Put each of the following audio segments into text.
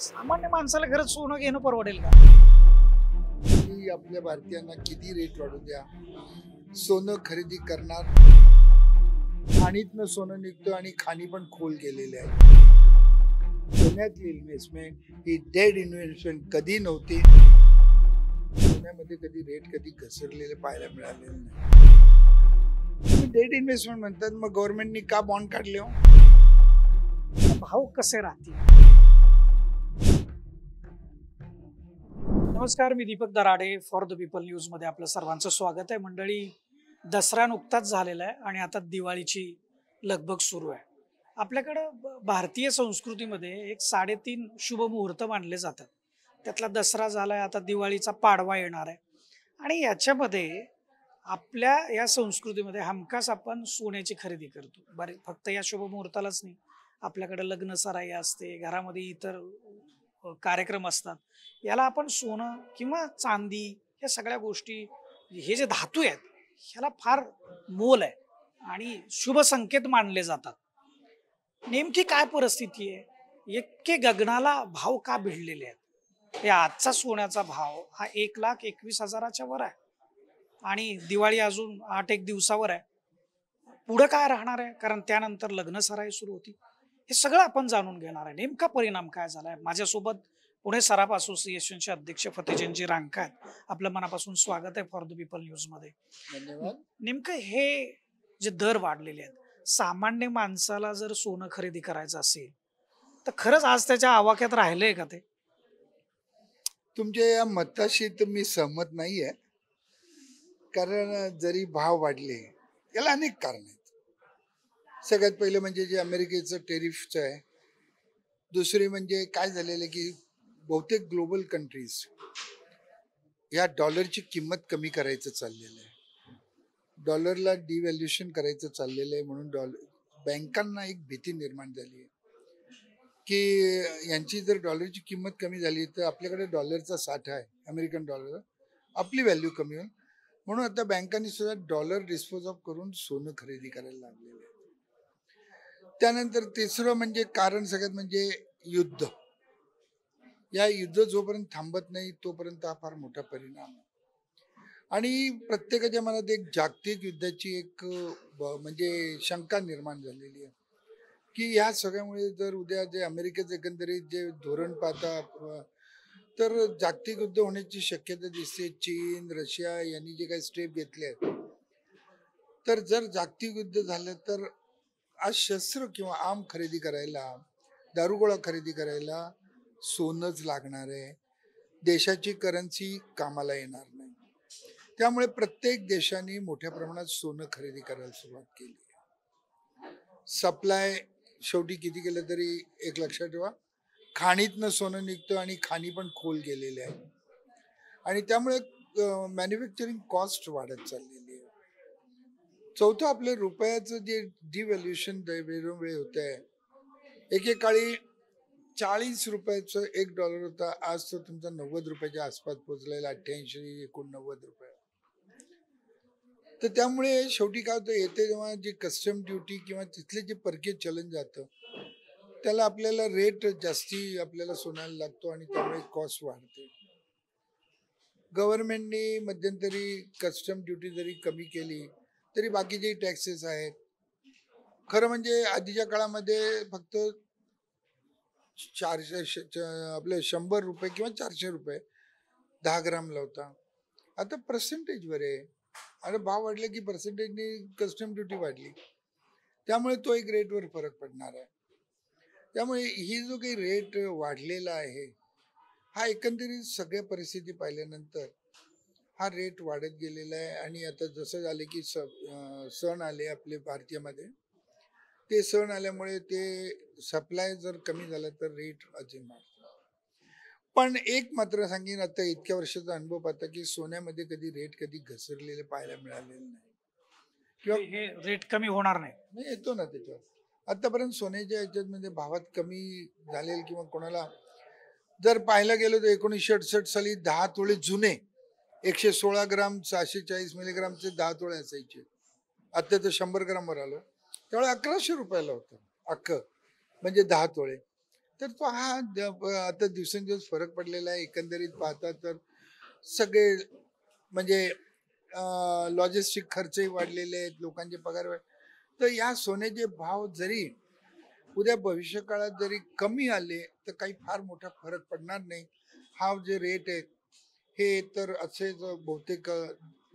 सामान्य माणसाला खरंच सोनं घेणं परवडेल का? की आपल्या भारतीयांना किती रेट वाढू द्या, सोनं खरेदी करणार. खाणीतनं सोनं निघतं आणि खाणी पण खोल गेलेले आहे. सोन्यातली इन्व्हेस्टमेंट ही डेड इन्व्हेस्टमेंट कधी नव्हती. सोन्यामध्ये कधी रेट कधी घसरलेले पाहायला मिळालेले नाही. डेड इन्व्हेस्टमेंट म्हणतात, मग गव्हर्नमेंटनी का बॉन्ड काढले हो? भाव कसे राहतील? नमस्कार, मी Deepak Darade, for the People News मध्ये आपलं सर्वांचं स्वागत आहे. मंडळी, दसरा नुकताच झालेला आहे आणि आता दिवाळीची लगबग सुरू आहे. आपल्याकडं भारतीय संस्कृतीमध्ये एक 3.5 शुभ मुहूर्त मानले जातात. त्यातला दसरा झालाय, आता दिवाळीचा पाडवा येणार आहे. आणि याच्यामध्ये आपल्या या संस्कृतीमध्ये हमखास आपण सोन्याची खरेदी करतो. बरे, फक्त या शुभ मुहूर्तालाच नाही, आपल्याकडे लग्न सराई असते, घरामध्ये इतर कार्यक्रम असतात. याला आपण सोनं किंवा चांदी, या सगळ्या गोष्टी, हे जे धातू आहेत, ह्याला फार मोल आहे आणि शुभ संकेत मानले जातात. नेमकी काय परिस्थिती आहे? इतके गगनाला भाव का भिडलेले आहेत? हे आजचा सोन्याचा भाव हा 1,21,000च्या वर आहे आणि दिवाळी अजून 8 दिवसावर आहे. पुढे काय राहणार आहे? कारण त्यानंतर लग्न सराई सुरू होती. हे सगळं आपण जाणून घेणार आहे. नेमका परिणाम काय झालाय? माझ्यासोबत पुणे सराफ असोसिएशनचे अध्यक्ष फतेजनजी रांका आहेत. आपलं मनापासून स्वागत आहे फॉर द पीपल न्यूज मध्ये. धन्यवाद. नेमकं हे जे दर वाढलेले आहेत, सामान्य माणसाला जर सोनं खरेदी करायचं असेल तर खरंच आज त्याच्या आवाक्यात राहिलंय का ते? तुमच्या या मताशी तर मी सहमत नाहीये. कारण जरी भाव वाढले, याला अनेक कारण आहेत. सगळ्यात पहिले म्हणजे जे अमेरिकेचं टेरिफचं आहे. दुसरी म्हणजे काय झालेलं आहे की बहुतेक ग्लोबल कंट्रीज या डॉलरची किंमत कमी करायचं चाललेलं आहे. डॉलरला डिव्हॅल्युएशन करायचं चाललेलं आहे. म्हणून बँकांना एक भीती निर्माण झाली आहे की यांची जर डॉलरची किंमत कमी झाली तर आपल्याकडे डॉलरचा साठा आहे, अमेरिकन डॉलर, आपली व्हॅल्यू कमी होईल. म्हणून आता बँकांनी सुद्धा डॉलर डिस्पोज ऑफ करून सोनं खरेदी करायला लागलेलं आहे. त्यानंतर तिसरं म्हणजे कारण सगळ्यात म्हणजे युद्ध. या युद्ध जोपर्यंत थांबत नाही तोपर्यंत हा फार मोठा परिणाम आहे. आणि प्रत्येकाच्या मनात एक जागतिक युद्धाची एक म्हणजे शंका निर्माण झालेली आहे की ह्या सगळ्यामुळे जर उद्या जे अमेरिकेचं एकंदरीत जे धोरण पाहता तर जागतिक युद्ध होण्याची शक्यता दिसते. चीन, रशिया यांनी जे काही स्टेप घेतले आहेत, तर जर जागतिक युद्ध झालं तर आज शस्त्र किंवा आम खरेदी करायला, दारुगोळा खरेदी करायला सोनंच लागणार आहे. देशाची करन्सी कामाला येणार नाही. त्यामुळे प्रत्येक देशाने मोठ्या प्रमाणात सोनं खरेदी करायला सुरुवात केली. सप्लाय शेवटी किती केलं तरी एक लक्षात ठेवा, खाणीतनं सोनं निघतं आणि खाणी पण खोल गेलेले आहे. आणि त्यामुळे मॅन्युफॅक्चरिंग कॉस्ट वाढत चाललेली आहे. चौथं, आपल्या रुपयाचं जे डिव्हॅल्युएशन वेळोवेळी होत आहे. एकेकाळी 40 रुपयाचं $1 होता, आज तो तुमचा 90 रुपयाच्या आसपास पोहोचलेला, 88-89 रुपये. तर त्यामुळे शेवटी काय होतं, येते जेव्हा जी कस्टम ड्युटी किंवा तिथले जे परकीय चलन जातं त्याला आपल्याला रेट जास्ती आपल्याला सोनायला लागतो आणि त्यामुळे कॉस्ट वाढते. गव्हर्नमेंटने मध्यंतरी कस्टम ड्युटी जरी कमी केली तरी बाकीचे टॅक्सेस आहेत. खरं म्हणजे आधीच्या काळामध्ये फक्त 400 आपले 100 रुपये किंवा 400 रुपये 10 ग्रामला होता. आता पर्सेंटेजवर आहे. आणि भाव वाढले की पर्सेंटेजने कस्टम ड्युटी वाढली, त्यामुळे तो एक रेटवर फरक पडणार आहे. त्यामुळे ही जो काही रेट वाढलेला आहे हा एकंदरीत सगळ्या परिस्थिती पाहिल्यानंतर हा रेट वाढत गेलेला आहे. आणि आता जसं झाले की सण आले आपले भारतीयमध्ये, ते सण आल्यामुळे ते सप्लाय जर कमी झाला तर रेट अजून वाढतो. पण एक मात्र सांगेन, आता इतक्या वर्षाचा अनुभव पाहता की सोन्यामध्ये कधी रेट कधी घसरलेले पाहायला मिळालेले नाही किंवा हे रेट कमी होणार नाही. नाही येतो ना त्याच्यावर. आतापर्यंत सोन्याच्या याच्यामध्ये भावात कमी झालेलं किंवा कोणाला जर पाहायला गेलो तर 1968 साली 10 तोळे जुने 116 ग्राम 640 मिलीग्रामचे 10 तोळे असायचे. आता तर 100 ग्रामवर आलं. त्यावेळेस 1100 रुपयाला होतं अख्खं, म्हणजे 10 तोळे. तर तो आता दिवसेंदिवस फरक पडलेला आहे. एकंदरीत पाहता तर सगळे म्हणजे लॉजिस्टिक खर्चही वाढलेले आहेत, लोकांचे पगार तर या सोन्याचे भाव जरी उद्या भविष्य काळात जरी कमी आले तर काही फार मोठा फरक पडणार नाही. हा जे रेट आहे हे तर असेच बहुतेक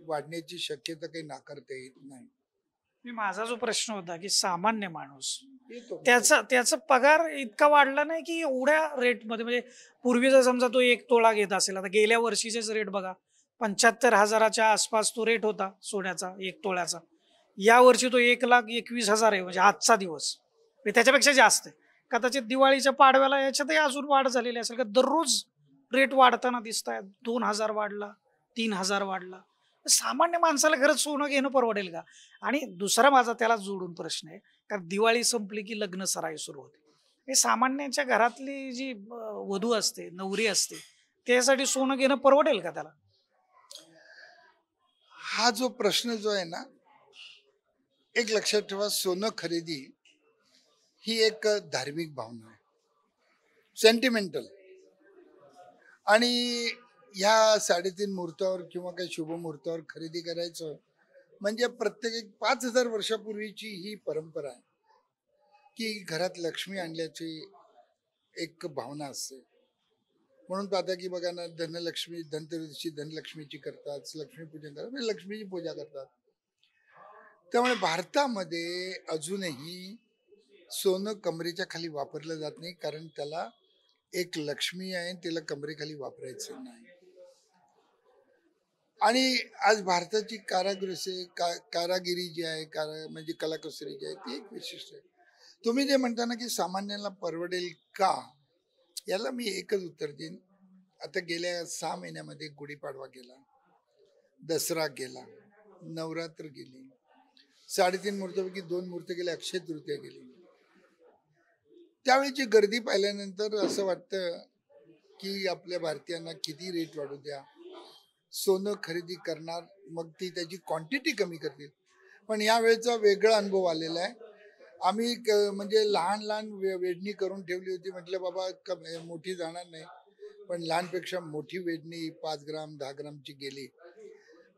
वाढण्याची शक्यता काही नाकारता येत नाही. माझा जो प्रश्न होता की सामान्य माणूस येतो. त्याचा त्याचा पगार इतका वाढला नाही की एवढ्या रेटमध्ये, म्हणजे पूर्वी जर समजा तो 1 तोळा घेत असेल, आता गेल्या वर्षीचेच रेट बघा, 75,000च्या आसपास तो रेट होता सोन्याचा 1 तोळ्याचा. या वर्षी तो 1,21,000 आहे, म्हणजे आजचा दिवस म्हणजे त्याच्यापेक्षा जास्त आहे. कदाचित दिवाळीच्या पाडव्याला याच्यातही अजून वाढ झालेली असेल, का दररोज रेट वाढताना दिसत आहेत. 2,000 वाढला, 3,000 वाढला. सामान्य माणसाला खरंच सोनं घेणं परवडेल का? आणि दुसरा माझा त्याला जोडून प्रश्न आहे, कारण दिवाळी संपली की लग्न सराई सुरू होते. हे सामान्यांच्या घरातली जी वधू असते, नवरी असते, त्यासाठी सोनं घेणं परवडेल का त्याला? हा जो प्रश्न जो आहे ना, एक लक्षात ठेवा, सोनं खरेदी ही एक धार्मिक भावना आहे, सेंटिमेंटल. आणि ह्या 3.5 मुहूर्तावर किंवा काही शुभ मुहूर्तावर खरेदी करायचं म्हणजे प्रत्येक एक 5,000 वर्षापूर्वीची ही परंपरा आहे की घरात लक्ष्मी आणल्याची एक भावना असते. म्हणून पाहता की बघा ना, धनलक्ष्मी धनत्रयोदशी धनलक्ष्मीची करतात, लक्ष्मीपूजन करतात, म्हणजे लक्ष्मीची पूजा करतात. त्यामुळे भारतामध्ये अजूनही सोनं कमरेच्या खाली वापरलं जात नाही, कारण त्याला एक लक्ष्मी आहे, तिला कमरेखाली वापरायचं नाही. आणि आज भारताची कारागिरी जी आहे, म्हणजे कलाकुसरी जी आहे ती एक विशिष्ट आहे. तुम्ही जे म्हणता ना की सामान्यांना परवडेल का, याला मी एकच उत्तर देईन. आता गेल्या 6 महिन्यामध्ये गुढीपाडवा गेला, दसरा गेला, नवरात्र गेली, 3.5 मुहूर्तापैकी 2 मुहूर्त गेले, अक्षय तृतीया गेली. त्यावेळीची गर्दी पाहिल्यानंतर असं वाटतं की आपल्या भारतीयांना किती रेट वाढू द्या, सोनं खरेदी करणार, मग ती त्याची क्वांटिटी कमी करतील. पण यावेळेचा वेगळा अनुभव आलेला आहे. आम्ही म्हणजे लहान लहान वेडणी करून ठेवली होती, म्हटलं बाबा मोठी जाणार नाही, पण लहानपेक्षा मोठी वेडणी 5 ग्राम 10 ग्रामची गेली.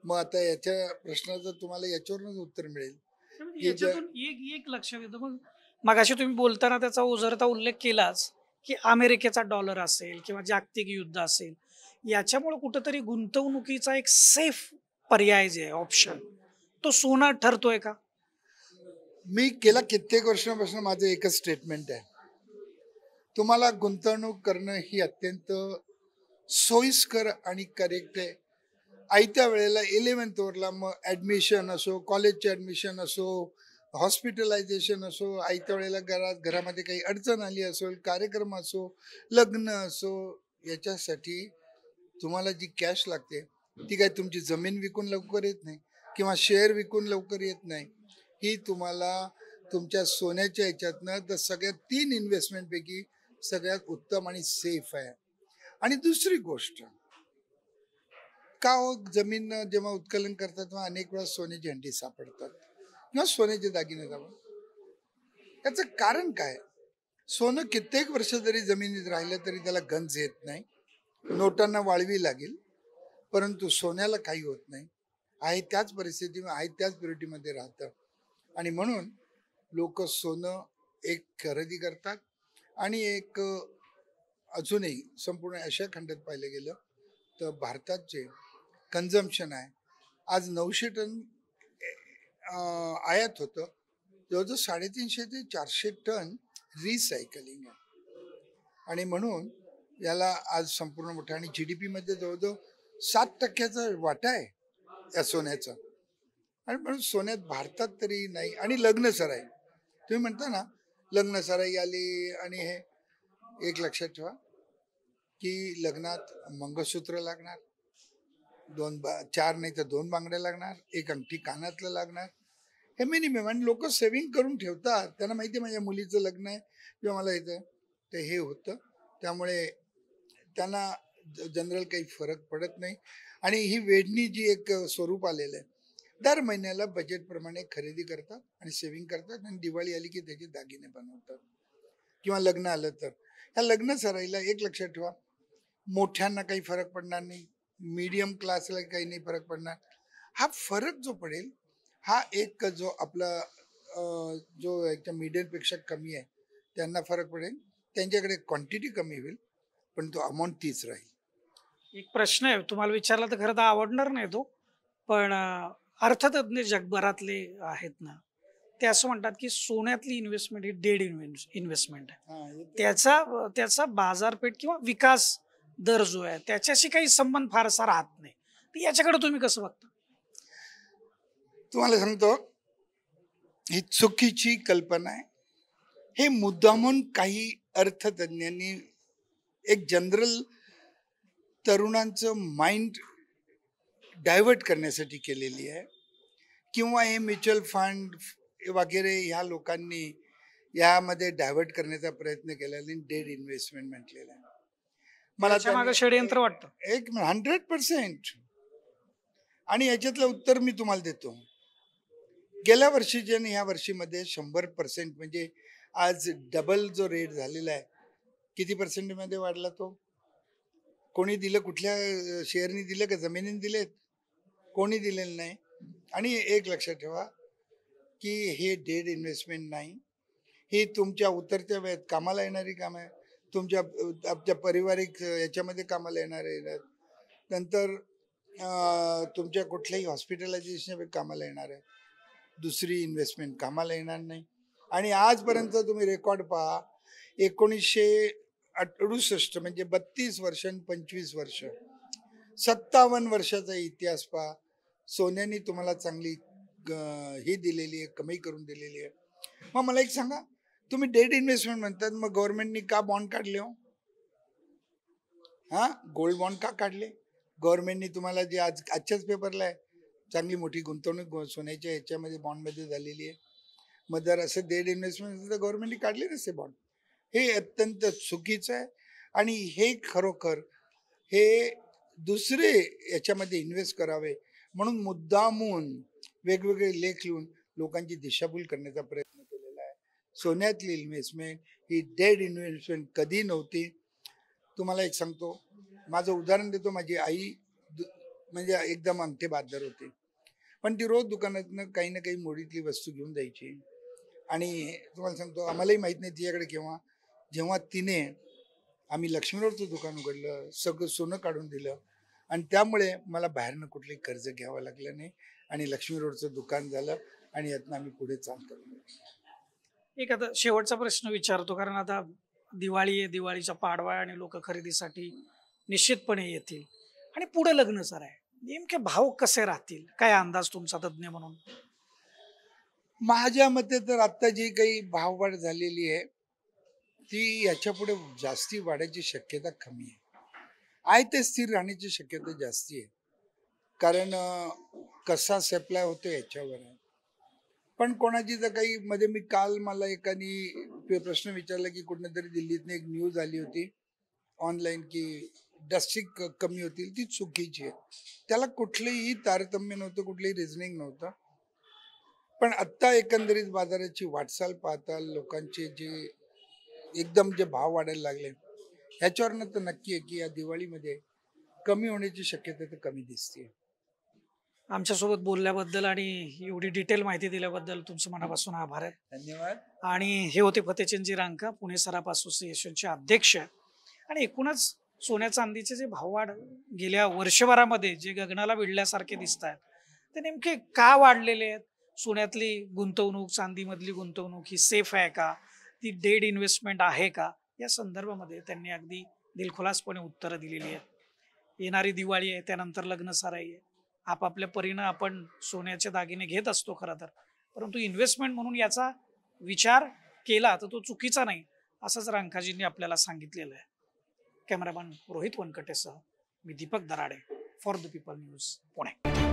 मग आता याच्या प्रश्नाचं तुम्हाला याच्यावरूनच उत्तर मिळेल म्हणजे की याच्यातून एक एक लक्षात येतं. मग मगाशी तुम्ही बोलताना त्याचा ओझरता उल्लेख केलाच, की अमेरिकेचा डॉलर असेल किंवा जागतिक युद्ध असेल, याच्यामुळे कुठंतरी गुंतवणुकीचा एक सेफ पर्याय जे आहे, ऑप्शन, तो सोना ठरतोय का? मी गेल्या कित्येक वर्षांपासून माझं एकच स्टेटमेंट आहे, तुम्हाला गुंतवणूक करणं ही अत्यंत सोयीस्कर आणि करेक्ट आहे. आयत्या वेळेला 11th वरला मग ऍडमिशन असो, कॉलेजचे ऍडमिशन असो, हॉस्पिटलायझेशन असो, आयत्या वेळेला घरामध्ये काही अडचण आली असेल, कार्यक्रम असो, लग्न असो, याच्यासाठी तुम्हाला जी कॅश लागते ती काय तुमची जमीन विकून लवकर येत नाही किंवा शेअर विकून लवकर येत नाही. ही तुम्हाला तुमच्या सोन्याच्या ह्याच्यातनं तर सगळ्यात 3 इन्व्हेस्टमेंटपैकी सगळ्यात उत्तम आणि सेफ आहे. आणि दुसरी गोष्ट, का हो, जमीन जेव्हा उत्खनन करतात तेव्हा अनेक वेळा सोन्याची हंडी सापडतात किंवा सोन्याचे दागिने सापडतात. याचं कारण काय? सोनं कित्येक वर्ष जरी जमिनीत राहिलं तरी त्याला गंज येत नाही, नोटांना वाळवी लागेल, परंतु सोन्याला काही होत नाही. आहे त्याच परिस्थितीमध्ये, आहे त्याच प्युरिटीमध्ये राहतं. आणि म्हणून लोक सोनं एक खरेदी करतात. आणि एक अजूनही संपूर्ण आशिया खंडात पाहिलं गेलं तर भारतात जे कन्झम्पशन आहे, आज 900 टन आयात होतं, जवळजवळ 350 ते 400 टन रिसायकलिंग आहे. आणि म्हणून याला आज संपूर्ण मोठा, आणि GDP मध्ये जवळजवळ 7% वाटा आहे या सोन्याचा. आणि म्हणून सोन्यात भारतात तरी नाही. आणि लग्न सराई, तुम्ही म्हणता ना लग्न सराई आली, आणि हे एक लक्षात ठेवा की लग्नात मंगळसूत्र लागणार, 4 नाही तर 2 बांगड्या लागणार, एक अंगठी कानातलं लागणार, हे मिनिमम. आणि लोक सेव्हिंग करून ठेवतात, त्यांना माहिती आहे माझ्या मुलीचं लग्न आहे किंवा मला येतं ते हे होतं, त्यामुळे त्यांना जनरल काही फरक पडत नाही. आणि ही वेडणी जी एक स्वरूप आलेलं आहे, दर महिन्याला बजेटप्रमाणे खरेदी करतात आणि सेव्हिंग करतात, आणि दिवाळी आली की त्याचे दागिने बनवतात किंवा लग्न आलं तर. ह्या लग्न सराईला एक लक्षात ठेवा, मोठ्यांना काही फरक पडणार नाही, मीडियम क्लासला काही नाही फरक पडणार. हा फरक जो पडेल हा एक जो आपला जो एक मीडियमपेक्षा कमी आहे त्यांना फरक पडेल, त्यांच्याकडे क्वांटिटी कमी होईल पण तो अमाऊंट तीच राहील. एक प्रश्न आहे तुम्हाला विचारला तर खरं तर आवडणार नाही तो, पण अर्थतज्ञ जगभरातले आहेत ना, ते असं म्हणतात की सोन्यातली इन्व्हेस्टमेंट ही डेड इन्व्हेस्टमेंट आहे. हा, हे तर- त्याचा बाजारपेठ किंवा विकास दर जो आहे त्याच्याशी काही संबंध फारसा राहत नाही. तर याच्याकडे तुम्ही कसं बघता? तुम्हाला सांगतो, ही चुकीची कल्पना आहे. हे मुद्दामून काही अर्थतज्ञांनी एक जनरल तरुणांचं माइंड डायव्हर्ट करण्यासाठी केलेली आहे, किंवा हे म्युच्युअल फंड वगैरे ह्या लोकांनी यामध्ये डायव्हर्ट करण्याचा प्रयत्न केला आणि डेड इन्व्हेस्टमेंट म्हटलेलं आहे. मला त्याच्या मागे षडयंत्र वाटतं. एक 100%. आणि याच्यातलं उत्तर मी तुम्हाला देतो. गेल्या वर्षीचे आणि ह्या वर्षीमध्ये 100% म्हणजे आज डबल जो रेट झालेला आहे, किती पर्सेंटमध्ये वाढला तो? कोणी दिलं? कुठल्या शेअरनी दिलं का जमिनीने दिलेत? कोणी दिलेलं नाही. आणि एक लक्षात ठेवा की हे डेड इन्व्हेस्टमेंट नाही, ही तुमच्या उतरत्या वेळेत कामाला येणारी काम आहे, तुमच्या आपल्या पारिवारिक याच्यामध्ये कामाला येणारे, नंतर तुमच्या कुठल्याही हॉस्पिटलायझेशन कामाला येणार आहे. दुसरी इन्व्हेस्टमेंट कामाला येणार नाही. आणि आजपर्यंत तुम्ही रेकॉर्ड पहा, 1968 म्हणजे 32 वर्ष आणि 25 वर्ष, 57 वर्षाचा इतिहास पहा. सोन्याने तुम्हाला चांगली ही दिलेली आहे, कमाई करून दिलेली आहे. मग मला एक सांगा, तुम्ही डेड इन्व्हेस्टमेंट म्हणतात, मग गव्हर्नमेंटनी का बॉन्ड काढले हो? हा, गोल्ड बॉन्ड का काढले? गव्हर्नमेंटनी तुम्हाला जे आजच्याच पेपरला आहे, चांगली मोठी गुंतवणूक सोन्याच्या ह्याच्यामध्ये बॉन्डमध्ये झालेली आहे. मग जर असं डेड इन्व्हेस्टमेंट तर गव्हर्नमेंटने काढले नसते बॉन्ड. हे अत्यंत चुकीचं आहे. आणि हे खरोखर हे दुसरे याच्यामध्ये इन्व्हेस्ट करावे म्हणून मुद्दामून वेगवेगळे लेख लिहून लोकांची दिशाभूल करण्याचा प्रयत्न केलेला आहे. सोन्यातली इन्व्हेस्टमेंट ही डेड इन्व्हेस्टमेंट कधी नव्हती. तुम्हाला एक सांगतो, माझं उदाहरण देतो. माझी आई म्हणजे एकदम अंगठेबाददार होती, पण ती रोज दुकानातनं काही ना काही मोडीतली वस्तू घेऊन जायची. आणि तुम्हाला सांगतो, आम्हालाही माहीत नाही तिच्याकडे केव्हा, जेव्हा तिने आम्ही लक्ष्मी रोडचं दुकान उघडलं, सगळं सोनं काढून दिलं, आणि त्यामुळे मला बाहेरनं कुठलंही कर्ज घ्यावं लागलं नाही आणि लक्ष्मी रोडचं दुकान झालं आणि यातनं आम्ही पुढे चालतो. एक आता शेवटचा प्रश्न विचारतो, कारण आता दिवाळी आहे, दिवाळीचा पाडवा आहे आणि लोक खरेदीसाठी निश्चितपणे येतील आणि पुढे लग्न सर आहे. नेमके भाव कसे राहतील, काय अंदाज तुमचा तज्ञ म्हणून? माझ्या मते तर आता जी काही भाववाढ झालेली आहे ती याच्या पुढे जास्ती वाढायची शक्यता कमी आहे. ते स्थिर राहण्याची शक्यता जास्ती आहे, कारण कसा सप्लाय होतो याच्यावर आहे. पण कोणाची जर काही मध्ये, मी काल मला एकाने प्रश्न विचारला की कुठनं तरी दिल्लीतनं एक न्यूज आली होती ऑनलाईन की डस्टिक कमी होतील, ती चुकीची आहे. त्याला कुठलंही तारतम्य नव्हतं, कुठलंही रिझनिंग नव्हतं. पण आत्ता एकंदरीत बाजाराची वाटचाल पाहता लोकांचे जे एकदम जे भाव वाढायला लागले, ह्याच्यावरनं तर नक्की आहे की या दिवाळीमध्ये कमी होण्याची शक्यता तर कमी दिसते. आमच्यासोबत बोलल्याबद्दल आणि एवढी डिटेल माहिती दिल्याबद्दल तुमचं मनापासून आभार आहेत. धन्यवाद. आणि हे होते फतेचंदजी रांका, पुणे सराफ असोसिएशनचे अध्यक्ष. आणि एकूणच सोन्या चांदीचे जे भाववाढ गेल्या वर्षभरामध्ये जे गगनाला भिडल्यासारखे दिसत आहेत, ते नेमके का वाढलेले आहेत? सोन्यातली गुंतवणूक, चांदीमधली गुंतवणूक ही सेफ आहे का, ती डेड इन्व्हेस्टमेंट आहे का, या संदर्भामध्ये त्यांनी अगदी दिलखुलासपणे उत्तरं दिलेली आहेत. येणारी दिवाळी आहे, त्यानंतर लग्न सराई आहे. आपापल्या परीनं आपण सोन्याचे दागिने घेत असतो खरं तर, परंतु इन्व्हेस्टमेंट म्हणून याचा विचार केला तर तो चुकीचा नाही, असंच रांकाजींनी आपल्याला सांगितलेलं आहे. कॅमेरामॅन रोहित वनकटेसह मी Deepak Darade, for the People News, Pune.